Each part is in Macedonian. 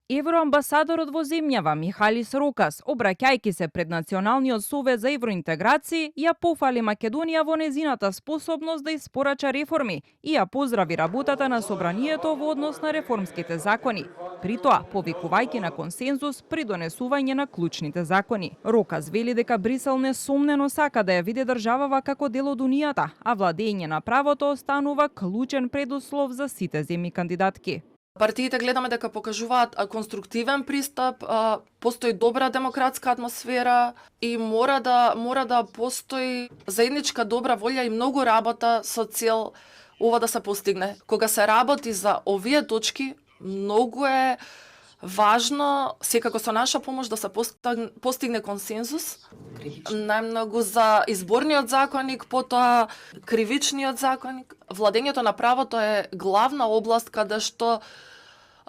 Евроамбасадорот во земјава Михалис Рокас, обраќајќи се пред Националниот совет за евроинтеграција, ја пофали Македонија во незината способност да испорача реформи и ја поздрави работата на собранието во однос на реформските закони. При тоа, повикувајќи на консензус при донесување на клучните закони. Рокас вели дека Брисел несомнено сака да ја види државава како дел од Унијата, а владење на правото останува клучен предуслов за сите земји кандидатки. Партиите гледаме дека покажуваат конструктивен пристап, постои добра демократска атмосфера и мора да постои заедничка добра волја и многу работа со цел ова да се постигне. Кога се работи за овие точки, многу е важно, секако со наша помош, да се постигне консензус. Најмногу за изборниот законник, потоа кривичниот законник. Владењето на правото е главна област каде што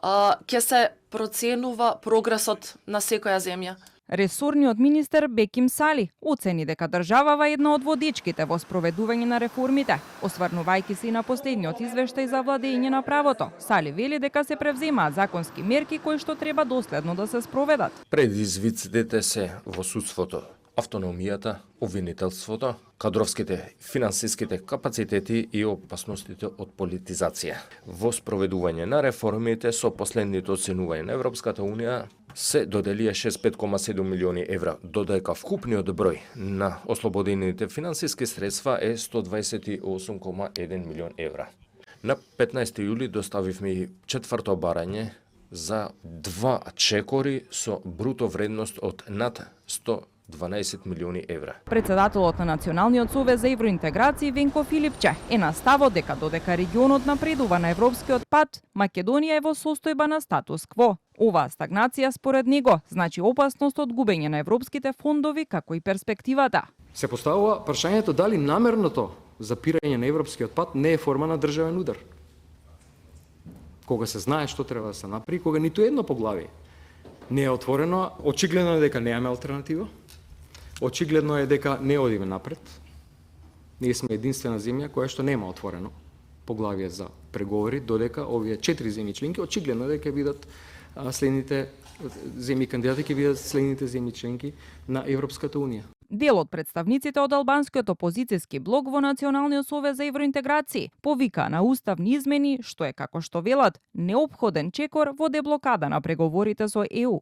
ќе се проценува прогресот на секоја земја. Ресорниот министер Беким Сали оцени дека државава е една од водичките во спроведување на реформите, осврнувајќи се и на последниот извештај за владење на правото. Сали вели дека се превземаат законски мерки кои што треба доследно да се спроведат. Предизвиците се во судството, автономијата, обвинителството, кадровските, финансиските капацитети и опасностите од политизација. Во спроведување на реформите со последните оценувања на Европската Унија се доделија 65,7 милиони евра, додека вкупниот број на ослободените финансиски средства е 128,1 милион евра. На 15 јули доставивме и четврто барање за 2 чекори со бруто вредност од над 112 милиони евра. Председателот на Националниот совет за евроинтеграција Венко Филипче е на ставот дека додека регионот напредува на европскиот пат, Македонија е во состојба на статус кво. Оваа стагнација според него значи опасност од губење на европските фондови како и перспективата. Се поставува прашањето дали намерното запирање на европскиот пат не е форма на државен удар. Кога се знае што треба да се направи, кога ниту едно поглавие не е отворено, очигледно е дека немаме алтернатива. Очигледно е дека не одиме напред. Ние сме единствена земја која што нема отворено поглавие за преговори, додека овие 4 земји членки очигледно дека бидат следните земји кандидати, ќе бидат следните земји членки на Европската Унија. Дел од представниците од албанскиот опозицијски блок во Националниот совет за евроинтеграција повика на уставни измени, што е, како што велат, неопходен чекор во деблокада на преговорите со ЕУ.